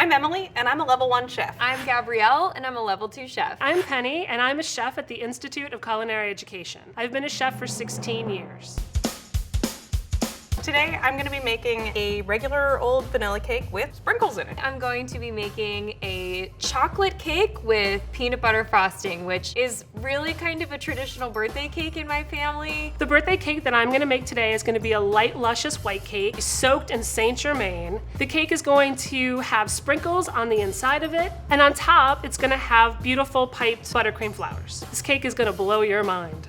I'm Emily, and I'm a level 1 chef. I'm Gabrielle, and I'm a level 2 chef. I'm Penny, and I'm a chef at the Institute of Culinary Education. I've been a chef for 16 years. Today, I'm gonna be making a regular old vanilla cake with sprinkles in it. I'm going to be making a chocolate cake with peanut butter frosting, which is really kind of a traditional birthday cake in my family. The birthday cake that I'm gonna make today is gonna be a light, luscious white cake soaked in Saint Germain. The cake is going to have sprinkles on the inside of it, and on top, it's gonna have beautiful piped buttercream flowers. This cake is gonna blow your mind.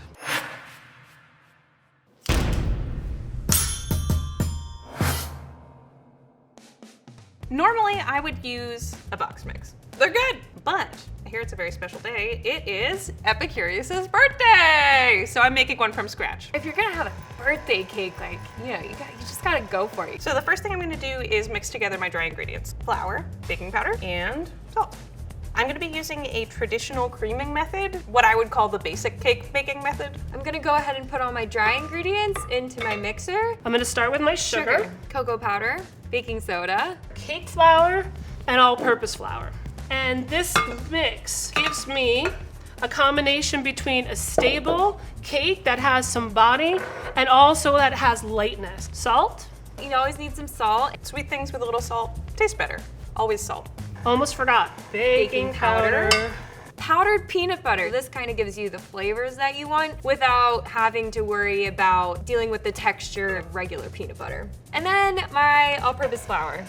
Normally, I would use a box mix. They're good, but I hear it's a very special day. It is Epicurious's birthday! So I'm making one from scratch. If you're gonna have a birthday cake, like, you just gotta go for it. So the first thing I'm gonna do is mix together my dry ingredients. Flour, baking powder, and salt. I'm gonna be using a traditional creaming method, what I would call the basic cake baking method. I'm gonna go ahead and put all my dry ingredients into my mixer. I'm gonna start with my sugar, cocoa powder, baking soda, cake flour, and all-purpose flour. And this mix gives me a combination between a stable cake that has some body and also that has lightness. Salt. You always need some salt. Sweet things with a little salt taste better. Always salt. Almost forgot. Baking powder. Powdered peanut butter. This kind of gives you the flavors that you want without having to worry about dealing with the texture of regular peanut butter. And then my all-purpose flour.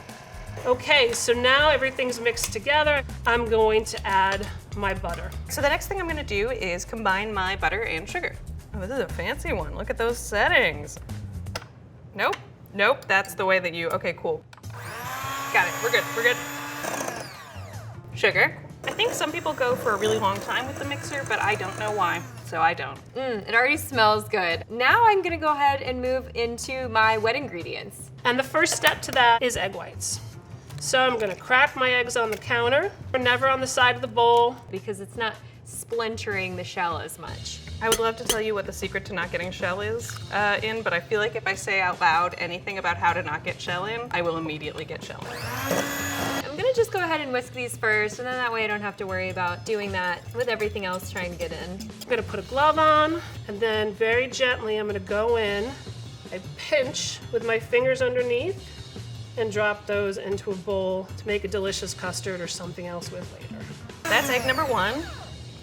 Okay, so now everything's mixed together. I'm going to add my butter. So the next thing I'm gonna do is combine my butter and sugar. Oh, this is a fancy one. Look at those settings. Nope, nope, that's the way that you, okay, cool. Got it, we're good. Sugar. I think some people go for a really long time with the mixer, but I don't know why, so I don't. It already smells good. Now I'm gonna go ahead and move into my wet ingredients. And the first step to that is egg whites. So I'm gonna crack my eggs on the counter, or never on the side of the bowl. Because it's not splintering the shell as much. I would love to tell you what the secret to not getting shell is but I feel like if I say out loud anything about how to not get shell in, I will immediately get shell in. I'm gonna just go ahead and whisk these first, and then that way I don't have to worry about doing that with everything else trying to get in. I'm gonna put a glove on, and then very gently I'm gonna go in. I pinch with my fingers underneath and drop those into a bowl to make a delicious custard or something else with later. That's egg number 1.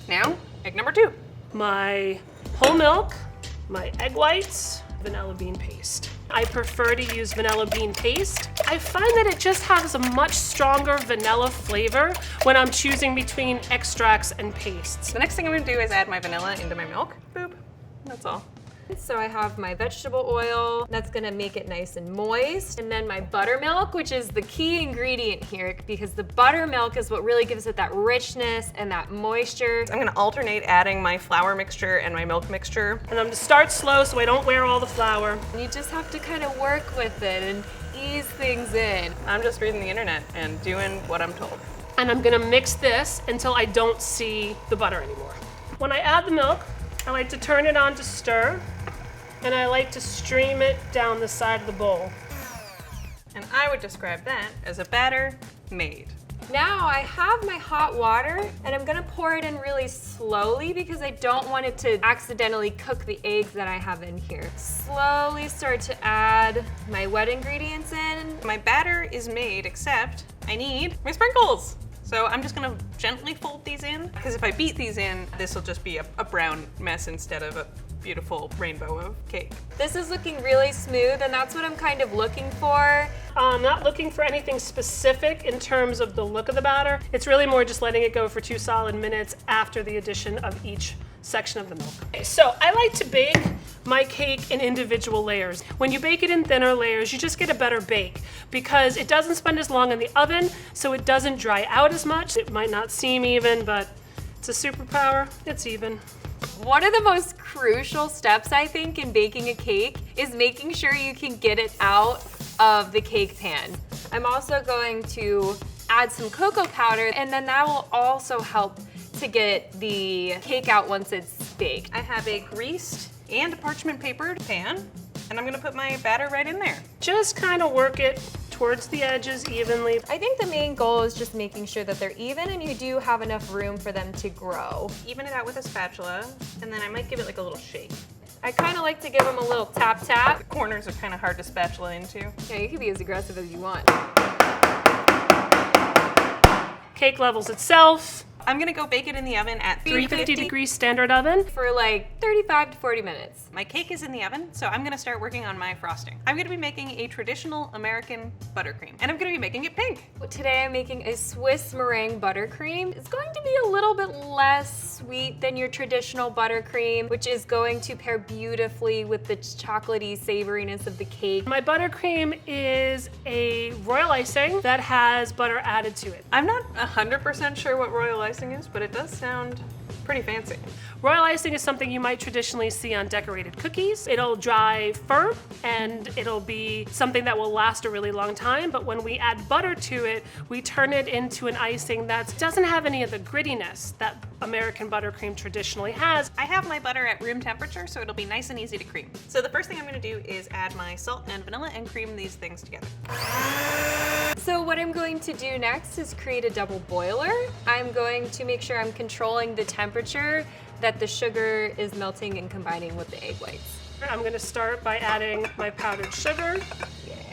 Now, egg number 2. My whole milk, my egg whites, vanilla bean paste. I prefer to use vanilla bean paste. I find that it just has a much stronger vanilla flavor when I'm choosing between extracts and pastes. The next thing I'm gonna do is add my vanilla into my milk. Boop, that's all. So I have my vegetable oil, that's gonna make it nice and moist. And then my buttermilk, which is the key ingredient here, because the buttermilk is what really gives it that richness and that moisture. I'm gonna alternate adding my flour mixture and my milk mixture. And I'm gonna start slow so I don't wear all the flour. You just have to kind of work with it and ease things in. I'm just reading the internet and doing what I'm told. And I'm gonna mix this until I don't see the butter anymore. When I add the milk, I like to turn it on to stir, and I like to stream it down the side of the bowl. And I would describe that as a batter made. Now I have my hot water, and I'm gonna pour it in really slowly because I don't want it to accidentally cook the eggs that I have in here. Slowly start to add my wet ingredients in. My batter is made, except I need my sprinkles. So I'm just gonna gently fold these in, because if I beat these in, this will just be a brown mess instead of a beautiful rainbow of cake. This is looking really smooth, and that's what I'm kind of looking for. I'm not looking for anything specific in terms of the look of the batter. It's really more just letting it go for 2 solid minutes after the addition of each section of the milk. Okay, so I like to bake my cake in individual layers. When you bake it in thinner layers, you just get a better bake because it doesn't spend as long in the oven, so it doesn't dry out as much. It might not seem even, but it's a superpower. It's even. One of the most crucial steps, I think, in baking a cake is making sure you can get it out of the cake pan. I'm also going to add some cocoa powder, and then that will also help to get the cake out once it's baked. I have a greased and parchment papered pan, and I'm gonna put my batter right in there. Just kind of work it towards the edges evenly. I think the main goal is just making sure that they're even and you do have enough room for them to grow. Even it out with a spatula, and then I might give it like a little shake. I kind of like to give them a little tap tap. The corners are kind of hard to spatula into. Yeah, you can be as aggressive as you want. Cake levels itself. I'm gonna go bake it in the oven at 350 degrees standard oven. For like 35 to 40 minutes. My cake is in the oven, so I'm gonna start working on my frosting. I'm gonna be making a traditional American buttercream, and I'm gonna be making it pink. Today I'm making a Swiss meringue buttercream. It's going to be a little bit less sweet than your traditional buttercream, which is going to pair beautifully with the chocolatey savoriness of the cake. My buttercream is a royal icing that has butter added to it. I'm not 100% sure what royal icing is, but it does sound pretty fancy. Royal icing is something you might traditionally see on decorated cookies. It'll dry firm and it'll be something that will last a really long time, but when we add butter to it, we turn it into an icing that doesn't have any of the grittiness that American buttercream traditionally has. I have my butter at room temperature, so it'll be nice and easy to cream. So the first thing I'm gonna do is add my salt and vanilla and cream these things together. So what I'm going to do next is create a double boiler. I'm going to make sure I'm controlling the temperature that the sugar is melting and combining with the egg whites. I'm gonna start by adding my powdered sugar,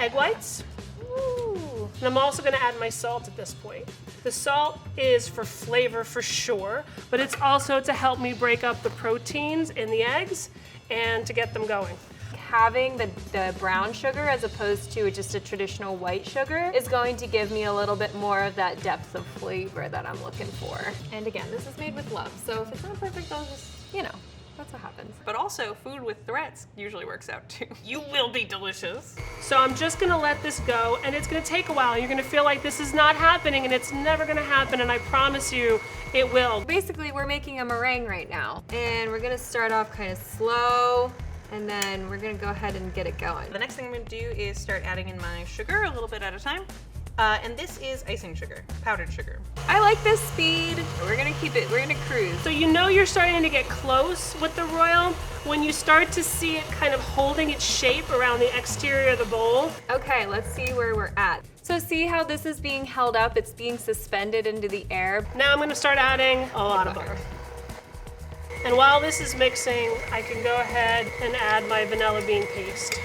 egg whites. Ooh. And I'm also gonna add my salt at this point. The salt is for flavor for sure, but it's also to help me break up the proteins in the eggs and to get them going. Having the brown sugar as opposed to just a traditional white sugar is going to give me a little bit more of that depth of flavor that I'm looking for. And again, this is made with love, so if it's not perfect, I'll just, that's what happens. But also, food with threats usually works out too. You will be delicious. So I'm just gonna let this go, and it's gonna take a while. You're gonna feel like this is not happening, and it's never gonna happen, and I promise you, it will. Basically, we're making a meringue right now, and we're gonna start off kind of slow, and then we're gonna go ahead and get it going. The next thing I'm gonna do is start adding in my sugar a little bit at a time. And this is icing sugar, powdered sugar. I like this speed. We're gonna keep it, we're gonna cruise. So you know you're starting to get close with the royal when you start to see it kind of holding its shape around the exterior of the bowl. Okay, let's see where we're at. So see how this is being held up? It's being suspended into the air. Now I'm gonna start adding a lot of butter. And while this is mixing, I can go ahead and add my vanilla bean paste.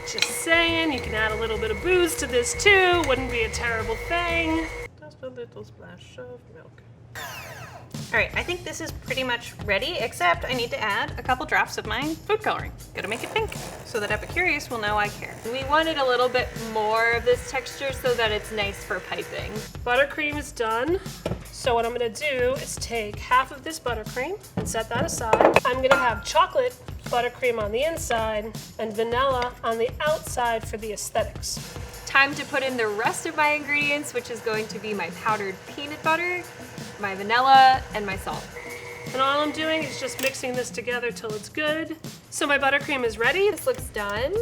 Just saying, you can add a little bit of booze to this too, wouldn't be a terrible thing. Just a little splash of milk. All right, I think this is pretty much ready, except I need to add a couple drops of my food coloring. Gotta make it pink, so that Epicurious will know I care. We wanted a little bit more of this texture so that it's nice for piping. Buttercream is done. So what I'm gonna do is take half of this buttercream and set that aside. I'm gonna have chocolate buttercream on the inside and vanilla on the outside for the aesthetics. Time to put in the rest of my ingredients, which is going to be my powdered peanut butter, my vanilla, and my salt. And all I'm doing is just mixing this together till it's good. So my buttercream is ready. This looks done.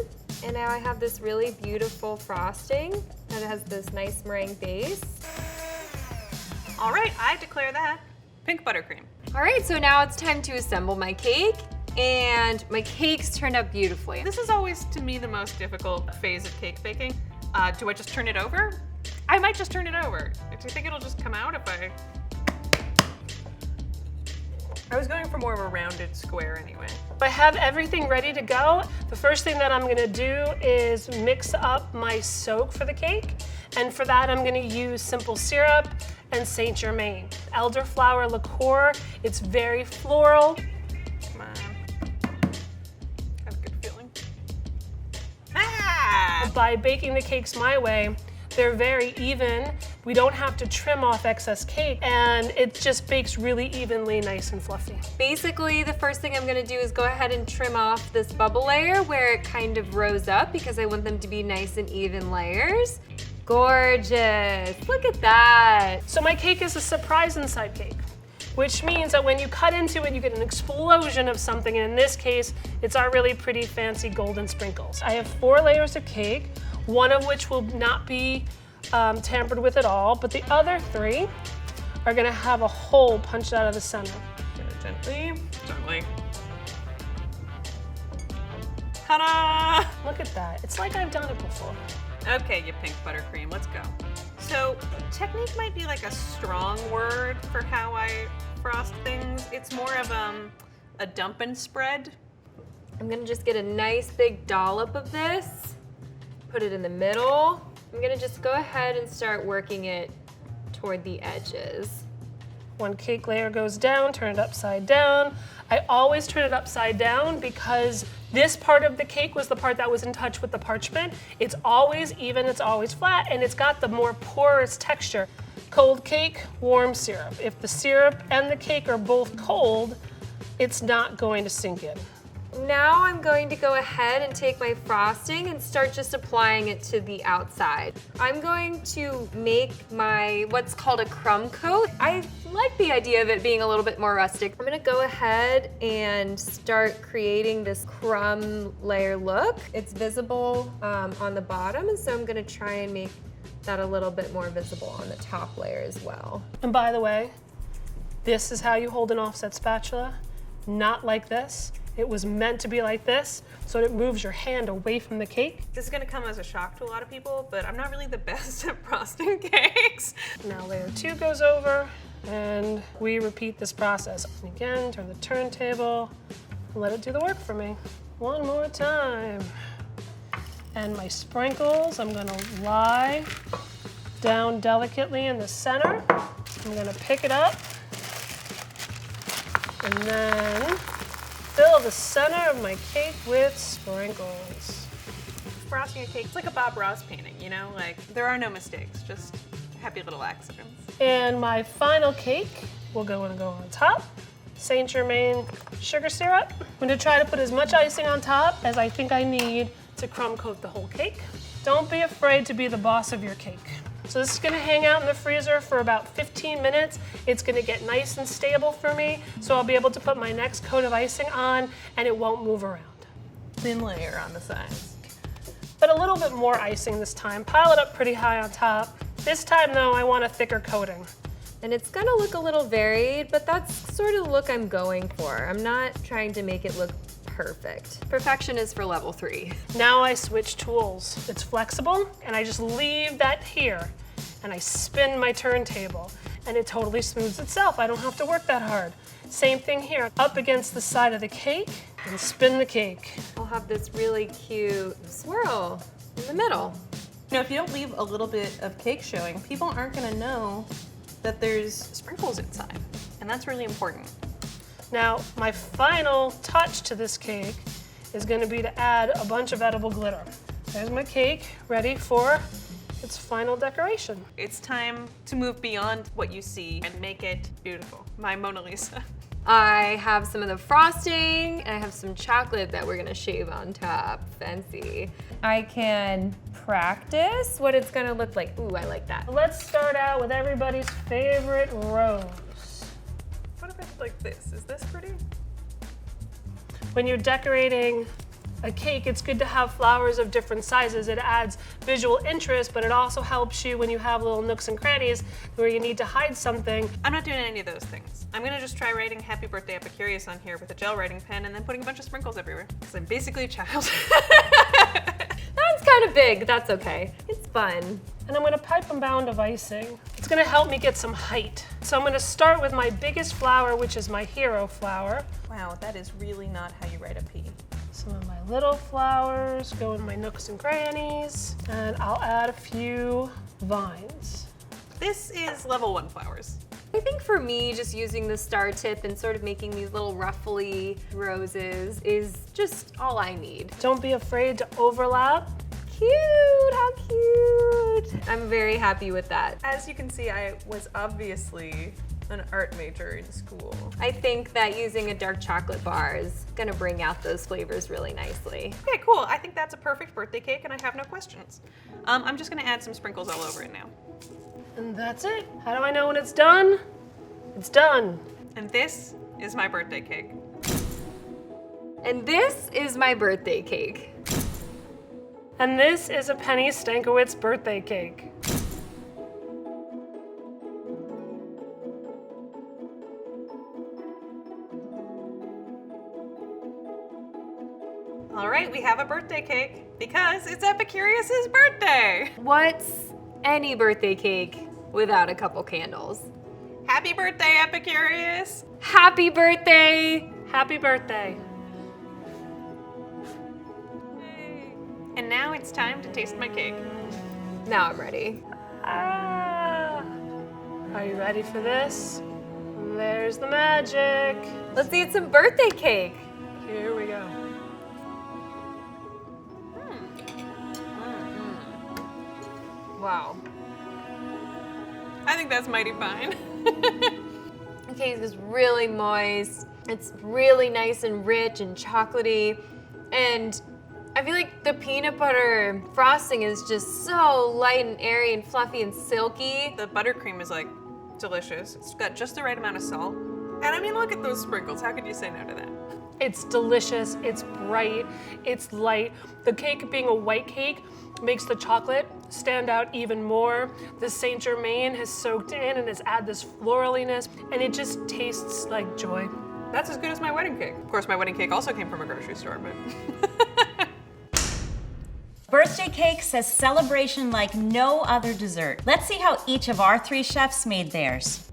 And now I have this really beautiful frosting that has this nice meringue base. All right, I declare that pink buttercream. All right, so now it's time to assemble my cake. And my cakes turned out beautifully. This is always, to me, the most difficult phase of cake baking. Do I just turn it over? I might just turn it over. Do you think it'll just come out if I was going for more of a rounded square anyway. If I have everything ready to go, the first thing that I'm gonna do is mix up my soak for the cake. And for that, I'm gonna use simple syrup and Saint Germain. Elderflower liqueur, it's very floral. Come on. Have a good feeling. Ah! By baking the cakes my way, they're very even. We don't have to trim off excess cake, and it just bakes really evenly, nice and fluffy. Basically, the first thing I'm gonna do is go ahead and trim off this bubble layer where it kind of rose up because I want them to be nice and even layers. Gorgeous, look at that. So my cake is a surprise inside cake, which means that when you cut into it, you get an explosion of something, and in this case, it's our really pretty fancy golden sprinkles. I have 4 layers of cake, one of which will not be tampered with at all, but the other 3 are gonna have a hole punched out of the center. Gently, gently. Ta-da! Look at that, it's like I've done it before. Okay, you pink buttercream, let's go. So, technique might be like a strong word for how I frost things. It's more of a dump and spread. I'm gonna just get a nice big dollop of this, put it in the middle. I'm gonna just go ahead and start working it toward the edges. One cake layer goes down, turn it upside down. I always turn it upside down because this part of the cake was the part that was in touch with the parchment. It's always even, it's always flat, and it's got the more porous texture. Cold cake, warm syrup. If the syrup and the cake are both cold, it's not going to sink in. Now I'm going to go ahead and take my frosting and start just applying it to the outside. I'm going to make my what's called a crumb coat. I like the idea of it being a little bit more rustic. I'm gonna go ahead and start creating this crumb layer look. It's visible on the bottom, and so I'm gonna try and make that a little bit more visible on the top layer as well. And by the way, this is how you hold an offset spatula, not like this. It was meant to be like this, so it moves your hand away from the cake. This is gonna come as a shock to a lot of people, but I'm not really the best at frosting cakes. Now layer 2 goes over, and we repeat this process. And again, turn the turntable, and let it do the work for me. One more time. And my sprinkles, I'm gonna lie down delicately in the center. I'm gonna pick it up, and then fill the center of my cake with sprinkles. Frosting a cake, it's like a Bob Ross painting, you know? Like, there are no mistakes, just happy little accidents. And my final cake will go on top. Saint Germain sugar syrup. I'm gonna try to put as much icing on top as I think I need to crumb coat the whole cake. Don't be afraid to be the boss of your cake. So this is gonna hang out in the freezer for about 15 minutes. It's gonna get nice and stable for me, so I'll be able to put my next coat of icing on and it won't move around. Thin layer on the sides. But a little bit more icing this time. Pile it up pretty high on top. This time though, I want a thicker coating. And it's gonna look a little varied, but that's sort of the look I'm going for. I'm not trying to make it look perfect. Perfection is for level 3. Now I switch tools. It's flexible, and I just leave that here, and I spin my turntable, and it totally smooths itself. I don't have to work that hard. Same thing here, up against the side of the cake, and spin the cake. I'll have this really cute swirl in the middle. You know, if you don't leave a little bit of cake showing, people aren't gonna know that there's sprinkles inside, and that's really important. Now, my final touch to this cake is gonna be to add a bunch of edible glitter. There's my cake, ready for its final decoration. It's time to move beyond what you see and make it beautiful. My Mona Lisa. I have some of the frosting, and I have some chocolate that we're gonna shave on top. Fancy. I can practice what it's gonna look like. Ooh, I like that. Let's start out with everybody's favorite rose. What if it's like this? Is this pretty? When you're decorating a cake, it's good to have flowers of different sizes. It adds visual interest, but it also helps you when you have little nooks and crannies where you need to hide something. I'm not doing any of those things. I'm gonna just try writing Happy Birthday Epicurious on here with a gel writing pen and then putting a bunch of sprinkles everywhere. Because I'm basically a child. That's kind of big. That's okay. It's fun. And I'm gonna pipe a mound of icing. It's gonna help me get some height. So I'm gonna start with my biggest flower, which is my hero flower. Wow, that is really not how you write a P. Some of my little flowers go in my nooks and crannies, and I'll add a few vines. This is level 1 flowers. I think for me, just using the star tip and sort of making these little ruffly roses is just all I need. Don't be afraid to overlap. Cute, how cute. I'm very happy with that. As you can see, I was obviously an art major in school. I think that using a dark chocolate bar is gonna bring out those flavors really nicely. Okay, cool. I think that's a perfect birthday cake and I have no questions. I'm just gonna add some sprinkles all over it now. And that's it. How do I know when it's done? It's done. And this is my birthday cake. And this is my birthday cake. And this is a Penny Stankiewicz birthday cake. All right, we have a a birthday cake because it's Epicurious's birthday. What's any birthday cake without a couple candles? Happy birthday, Epicurious. Happy birthday! Happy birthday. And now it's time to taste my cake. Now I'm ready. Ah. Are you ready for this? There's the magic. Let's eat some birthday cake. Here we go. Wow. I think that's mighty fine. The cake is really moist. It's really nice and rich and chocolatey. And I feel like the peanut butter frosting is just so light and airy and fluffy and silky. The buttercream is like delicious. It's got just the right amount of salt. And I mean, look at those sprinkles. How could you say no to that? It's delicious, it's bright, it's light. The cake being a white cake makes the chocolate stand out even more. The Saint Germain has soaked in and has added this floraliness, and it just tastes like joy. That's as good as my wedding cake. Of course, my wedding cake also came from a grocery store, but. Birthday cake says celebration like no other dessert. Let's see how each of our 3 chefs made theirs.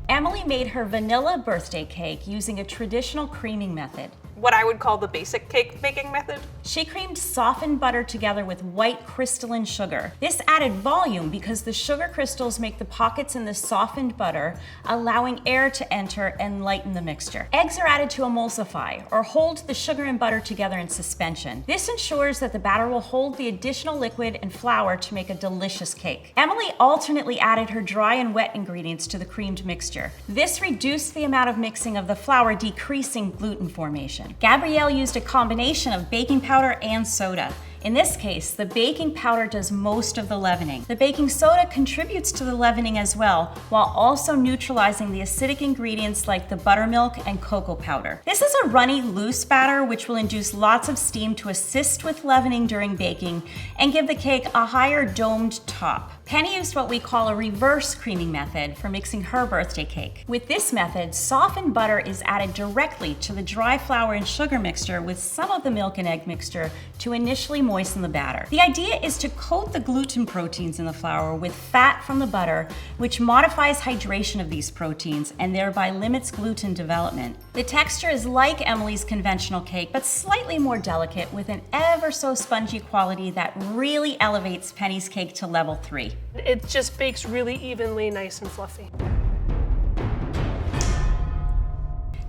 Emily made her vanilla birthday cake using a traditional creaming method. What I would call the basic cake baking method. She creamed softened butter together with white crystalline sugar. This added volume because the sugar crystals make the pockets in the softened butter, allowing air to enter and lighten the mixture. Eggs are added to emulsify, or hold the sugar and butter together in suspension. This ensures that the batter will hold the additional liquid and flour to make a delicious cake. Emily alternately added her dry and wet ingredients to the creamed mixture. This reduced the amount of mixing of the flour, decreasing gluten formation. Gabrielle used a combination of baking powder and soda. In this case, the baking powder does most of the leavening. The baking soda contributes to the leavening as well, while also neutralizing the acidic ingredients like the buttermilk and cocoa powder. This is a runny, loose batter which will induce lots of steam to assist with leavening during baking and give the cake a higher domed top. Penny used what we call a reverse creaming method for mixing her birthday cake. With this method, softened butter is added directly to the dry flour and sugar mixture with some of the milk and egg mixture to initially moisten the batter. The idea is to coat the gluten proteins in the flour with fat from the butter, which modifies hydration of these proteins and thereby limits gluten development. The texture is like Emily's conventional cake, but slightly more delicate with an ever so spongy quality that really elevates Penny's cake to level 3. It just bakes really evenly, nice and fluffy.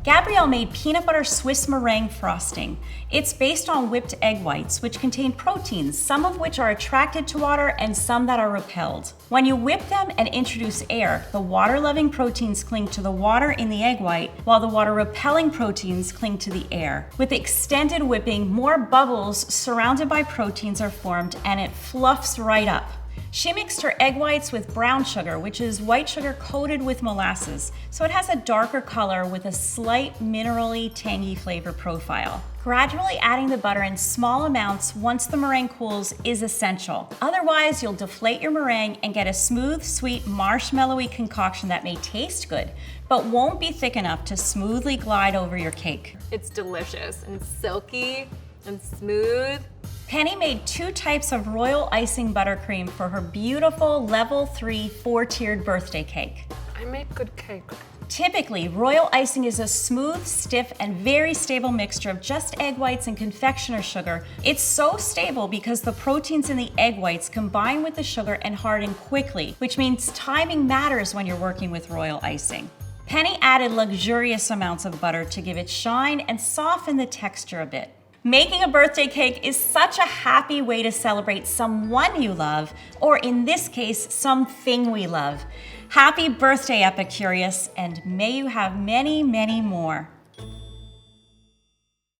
Gabrielle made peanut butter Swiss meringue frosting. It's based on whipped egg whites, which contain proteins, some of which are attracted to water and some that are repelled. When you whip them and introduce air, the water-loving proteins cling to the water in the egg white, while the water-repelling proteins cling to the air. With extended whipping, more bubbles surrounded by proteins are formed and it fluffs right up. She mixed her egg whites with brown sugar, which is white sugar coated with molasses, so it has a darker color with a slight minerally tangy flavor profile. Gradually adding the butter in small amounts once the meringue cools is essential. Otherwise, you'll deflate your meringue and get a smooth, sweet, marshmallowy concoction that may taste good, but won't be thick enough to smoothly glide over your cake. It's delicious and silky and smooth. Penny made 2 types of royal icing buttercream for her beautiful level 3 4-tiered birthday cake. I make good cake. Typically, royal icing is a smooth, stiff, and very stable mixture of just egg whites and confectioner sugar. It's so stable because the proteins in the egg whites combine with the sugar and harden quickly, which means timing matters when you're working with royal icing. Penny added luxurious amounts of butter to give it shine and soften the texture a bit. Making a birthday cake is such a happy way to celebrate someone you love, or in this case, something we love. Happy birthday, Epicurious, and may you have many, many more.